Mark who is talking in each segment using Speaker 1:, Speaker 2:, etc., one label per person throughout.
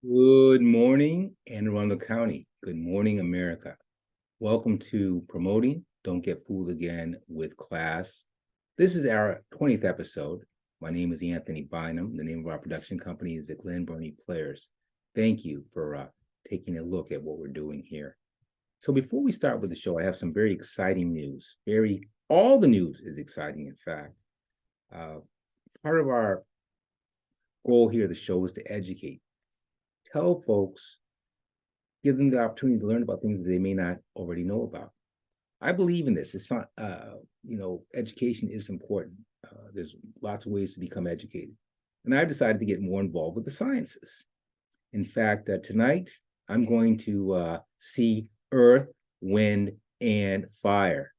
Speaker 1: Good morning, Anne Arundel County. Good morning, America. Welcome to Promoting Don't Get Fooled Again with Class. This is our 20th episode. My name is Anthony Bynum. The name of our production company is the Glen Burnie Players. Thank you for taking a look at what we're doing here. So before we start with the show, I have some very exciting news. All the news is exciting, in fact. Part of our goal here of the show is to educate. Tell folks, give them the opportunity to learn about things that they may not already know about. I believe in this. It's not, education is important. There's lots of ways to become educated. And I've decided to get more involved with the sciences. In fact, tonight, I'm going to see Earth, Wind, and Fire.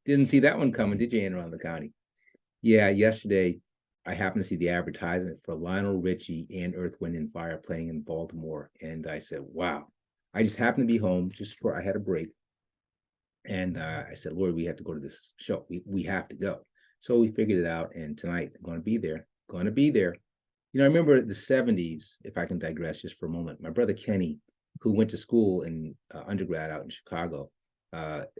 Speaker 1: Didn't see that one coming, did you, Anne Arundel County? Yeah, yesterday, I happened to see the advertisement for Lionel Richie and Earth, Wind, and Fire playing in Baltimore. And I said, wow. I just happened to be home I had a break. And I said, Lord, we have to go to this show. We have to go. So we figured it out. And tonight, I'm going to be there. Going to be there. You know, I remember the 70s, if I can digress just for a moment. My brother Kenny, who went to school in undergrad out in Chicago,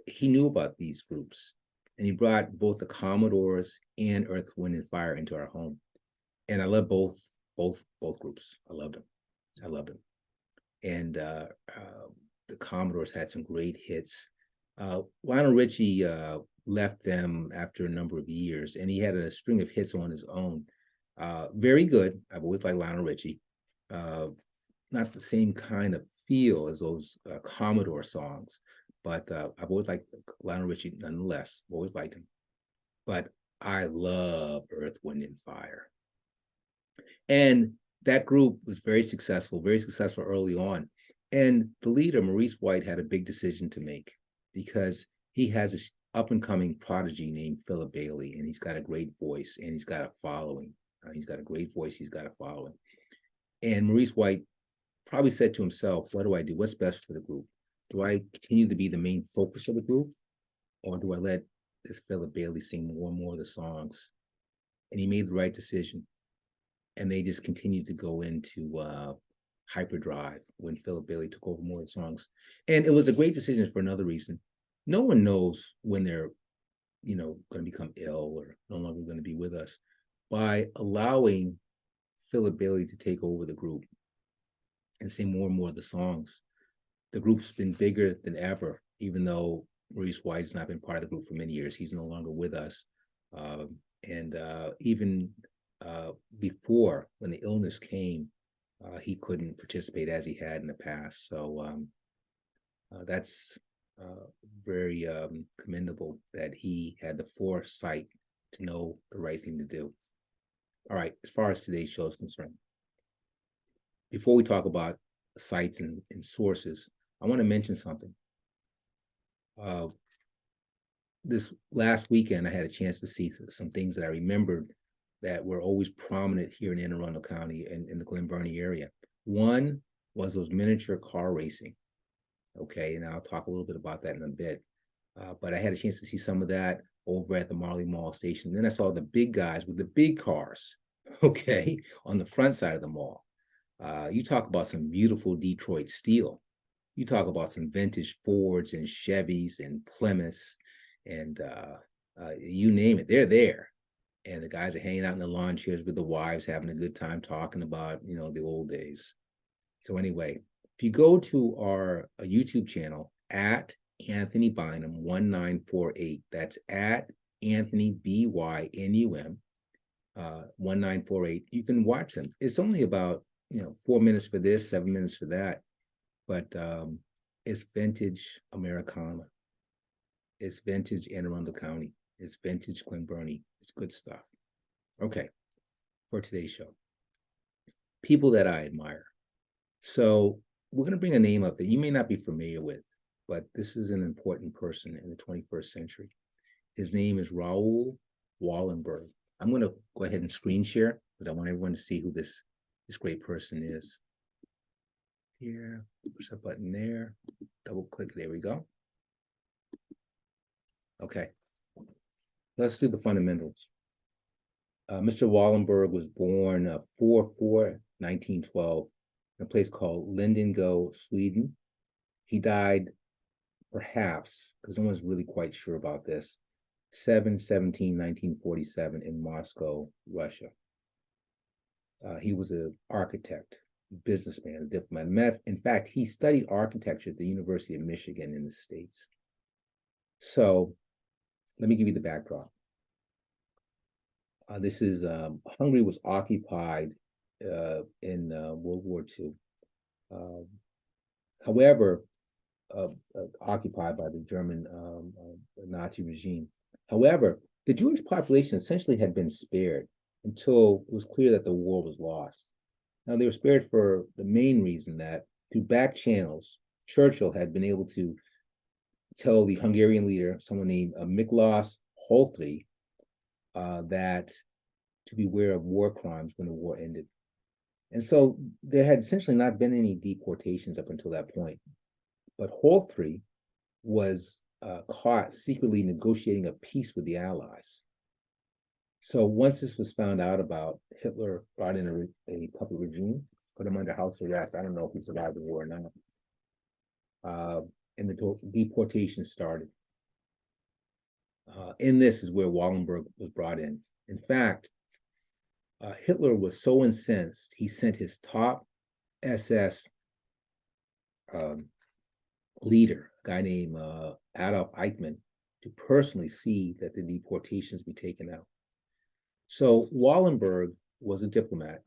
Speaker 1: he knew about these groups. And he brought both the Commodores and Earth, Wind, and Fire into our home. And I love both groups. I loved them. And the Commodores had some great hits. Lionel Richie left them after a number of years, and he had a string of hits on his own. Very good. I've always liked Lionel Richie. Not the same kind of feel as those Commodore songs, but I've always liked Lionel Richie nonetheless. Always liked him. But I love Earth, Wind, and Fire. And that group was very successful early on. And the leader, Maurice White, had a big decision to make because he has this up and coming prodigy named Philip Bailey, and he's got a great voice and he's got a following. He's got a great voice, he's got a following. And Maurice White probably said to himself, what do I do? What's best for the group? Do I continue to be the main focus of the group? Or do I let this Philip Bailey sing more and more of the songs? And he made the right decision. And they just continued to go into hyperdrive when Philip Bailey took over more of the songs. And it was a great decision for another reason. No one knows when they're, going to become ill or no longer going to be with us. By allowing Philip Bailey to take over the group and sing more and more of the songs, the group's been bigger than ever, even though Maurice White has not been part of the group for many years. He's no longer with us. Even before, when the illness came, he couldn't participate as he had in the past. So that's very commendable that he had the foresight to know the right thing to do. All right, as far as today's show is concerned, before we talk about sites and sources, I want to mention something. This last weekend, I had a chance to see some things that I remembered that were always prominent here in Anne Arundel County and in the Glen Burnie area. One was those miniature car racing. Okay, and I'll talk a little bit about that in a bit. But I had a chance to see some of that over at the Marley Mall station. Then I saw the big guys with the big cars, okay, on the front side of the mall. You talk about some beautiful Detroit steel. You talk about some vintage Fords and Chevys and Plymouths and you name it, they're there. And the guys are hanging out in the lawn chairs with the wives, having a good time talking about, the old days. So anyway, if you go to our YouTube channel at Anthony Bynum 1948, that's at Anthony BYNUM 1948, you can watch them. It's only about 4 minutes for this, 7 minutes for that, but it's vintage Americana. It's vintage Anne Arundel County. It's vintage Glen Burnie. It's good stuff. Okay, for today's show, people that I admire. So we're going to bring a name up that you may not be familiar with, but this is an important person in the 21st century. His name is Raoul Wallenberg. I'm going to go ahead and screen share because I want everyone to see who this great person is. Here, push that button there, double click, there we go. Okay, let's do the fundamentals. Mr. Wallenberg was born 4/4/1912 in a place called Lindengo, Sweden. He died, perhaps, because no one's really quite sure about this, 7/17/1947 in Moscow, Russia. He was an architect, businessman, a diplomat. In fact, he studied architecture at the University of Michigan in the States. So let me give you the backdrop. This is Hungary was occupied in World War II. However, occupied by the German Nazi regime. However, the Jewish population essentially had been spared until it was clear that the war was lost. Now, they were spared for the main reason that through back channels, Churchill had been able to tell the Hungarian leader, someone named Miklos Horthy, that to beware of war crimes when the war ended. And so there had essentially not been any deportations up until that point. But Horthy was caught secretly negotiating a peace with the Allies. So once this was found out about, Hitler brought in a puppet regime, put him under house arrest. I don't know if he survived the war or not. And the deportation started. In this is where Wallenberg was brought in. In fact, Hitler was so incensed, he sent his top SS leader, a guy named Adolf Eichmann, to personally see that the deportations be taken out. So Wallenberg was a diplomat,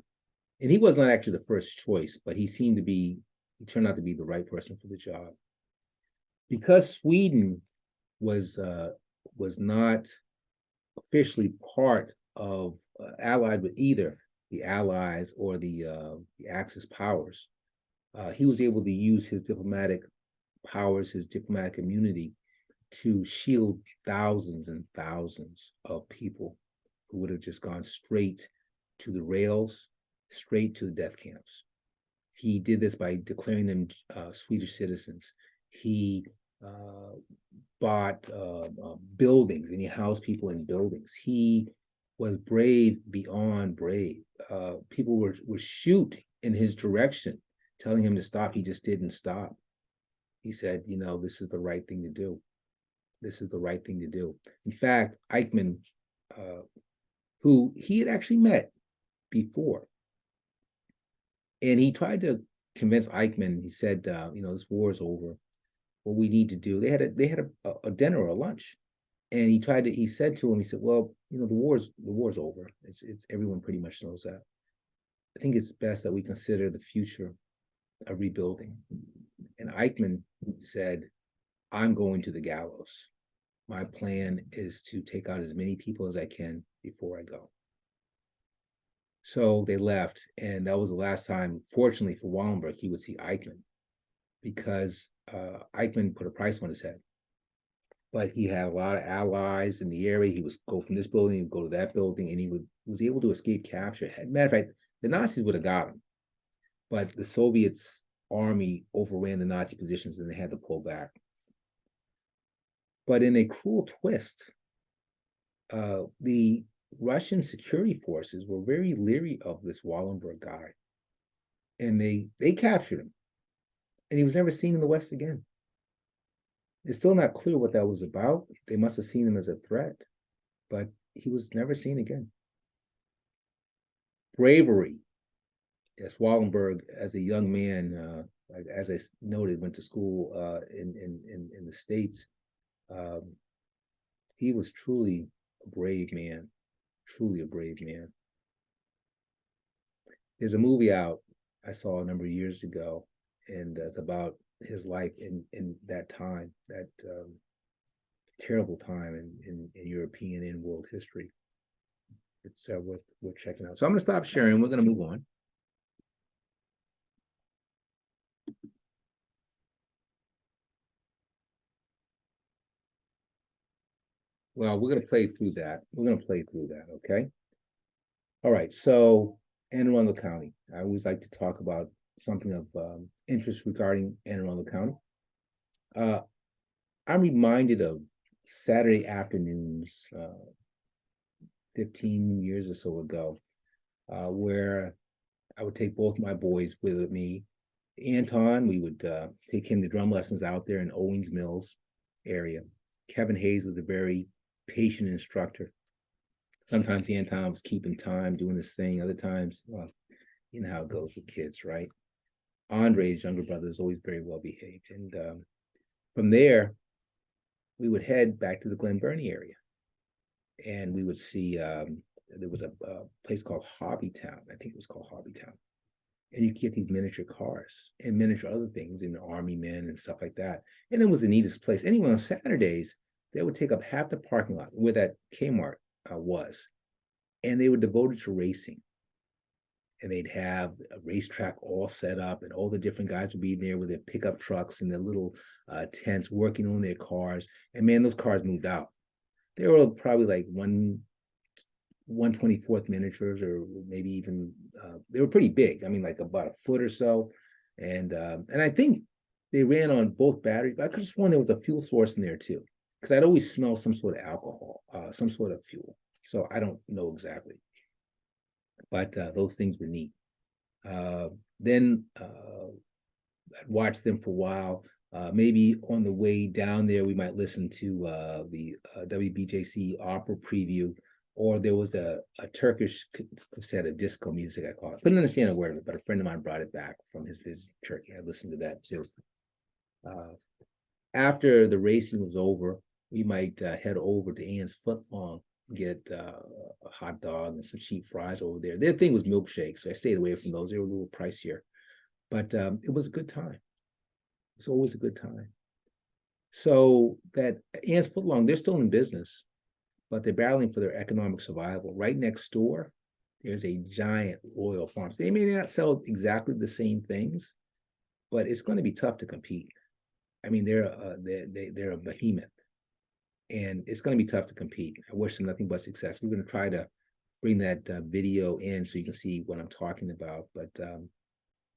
Speaker 1: and he was not actually the first choice, but he turned out to be the right person for the job. Because Sweden was not officially part of allied with either the Allies or the Axis powers, he was able to use his diplomatic powers, his diplomatic immunity, to shield thousands and thousands of people who would have just gone straight to the rails, straight to the death camps. He did this by declaring them Swedish citizens. He bought buildings, and he housed people in buildings. He was brave beyond brave. People would shoot in his direction, telling him to stop. He just didn't stop. He said, this is the right thing to do. This is the right thing to do. In fact, Eichmann, who he had actually met before, and he tried to convince Eichmann. He said, this war is over. What we need to do, they had a dinner or a lunch, and he said to him, he said, well, the war's over. It's everyone pretty much knows that. I think it's best that we consider the future of rebuilding. And Eichmann said, I'm going to the gallows. My plan is to take out as many people as I can before I go. So they left, and that was the last time, fortunately for Wallenberg, he would see Eichmann, because Eichmann put a price on his head. But he had a lot of allies in the area. He would go from this building, he'd go to that building, and he was able to escape capture. Matter of fact, the Nazis would have got him, but the Soviets' army overran the Nazi positions, and they had to pull back. But in a cruel twist, the Russian security forces were very leery of this Wallenberg guy, and they captured him, and he was never seen in the West again. It's still not clear what that was about. They must have seen him as a threat, but he was never seen again. Bravery. Yes, Wallenberg, as a young man, as I noted, went to school in the States. He was truly a brave man, truly a brave man. There's a movie out I saw a number of years ago, and it's about his life in that time, that terrible time in European and world history. It's worth checking out. So I'm going to stop sharing. We're going to move on. Well, we're going to play through that. Okay? All right. So Anne Arundel County. I always like to talk about something of interest regarding Anne Arundel County. I'm reminded of Saturday afternoons 15 years or so ago, where I would take both my boys with me. Anton, we would take him to drum lessons out there in Owings Mills area. Kevin Hayes was a very patient instructor. Sometimes Anton was keeping time, doing his thing. Other times, well, you know how it goes with kids, right? Andre's younger brother is always very well behaved. And from there, we would head back to the Glen Burnie area. And we would see, there was a place called Hobbytown. I think it was called Hobbytown. And you could get these miniature cars and miniature other things in the Army men and stuff like that. And it was the neatest place. Anyway, on Saturdays, they would take up half the parking lot where that Kmart was. And they were devoted to racing. And they'd have a racetrack all set up, and all the different guys would be there with their pickup trucks and their little tents working on their cars. And man, those cars moved out. They were probably like 1/24th miniatures, or maybe even they were pretty big. I mean, like about a foot or so. And I think they ran on both batteries, but I could have sworn there was a fuel source in there too, because I'd always smell some sort of alcohol, some sort of fuel. So I don't know exactly. But those things were neat. Then I'd watch them for a while. Maybe on the way down there, we might listen to the WBJC opera preview, or there was a Turkish cassette of disco music, I call it. Couldn't understand a word of it, but a friend of mine brought it back from his visit to Turkey. I listened to that too. After the racing was over, we might head over to Ann's Footlong, get a hot dog and some cheap fries over there. Their thing was milkshakes, so I stayed away from those. They were a little pricier, but it was a good time. It was always a good time. So that Ann's Footlong, they're still in business, but they're battling for their economic survival. Right next door, there's a giant Royal Farms. They may not sell exactly the same things, but it's going to be tough to compete. I mean, they're a behemoth. And it's going to be tough to compete. I wish them nothing but success. We're going to try to bring that video in so you can see what I'm talking about. But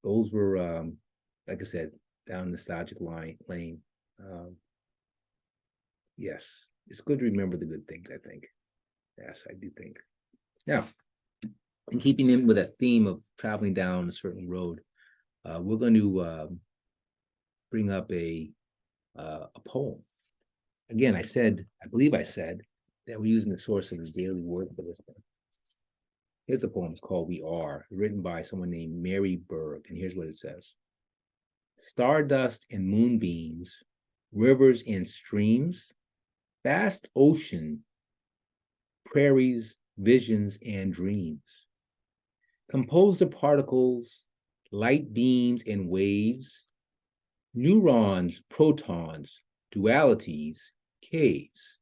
Speaker 1: those were, like I said, down nostalgic lane. Yes, it's good to remember the good things, I think. Yes, I do think. Now, in keeping in with that theme of traveling down a certain road, we're going to bring up a poem. Again, I believe I said that we're using the source of the Daily Word for this one. Here's a poem. It's called We Are, written by someone named Mary Berg. And here's what it says. Stardust and moonbeams, rivers and streams, vast ocean, prairies, visions, and dreams. Composed of particles, light beams and waves, neurons, protons, dualities, caves,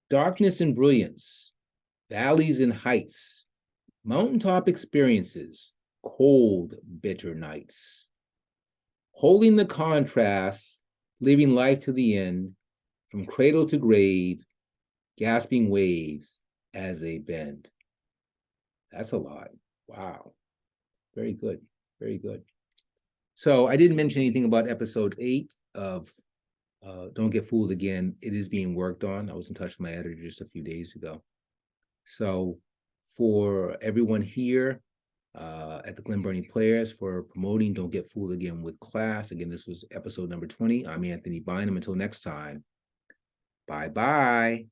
Speaker 1: darkness and brilliance, valleys and heights, mountaintop experiences, cold, bitter nights. Holding the contrast, living life to the end, from cradle to grave, gasping waves as they bend. That's a lot. Wow. Very good. Very good. So I didn't mention anything about episode 8 of Don't Get Fooled Again. It is being worked on. I was in touch with my editor just a few days ago. So for everyone here at the Glen Burnie Players for promoting Don't Get Fooled Again with class. Again, this was episode number 20. I'm Anthony Bynum. Until next time, bye-bye.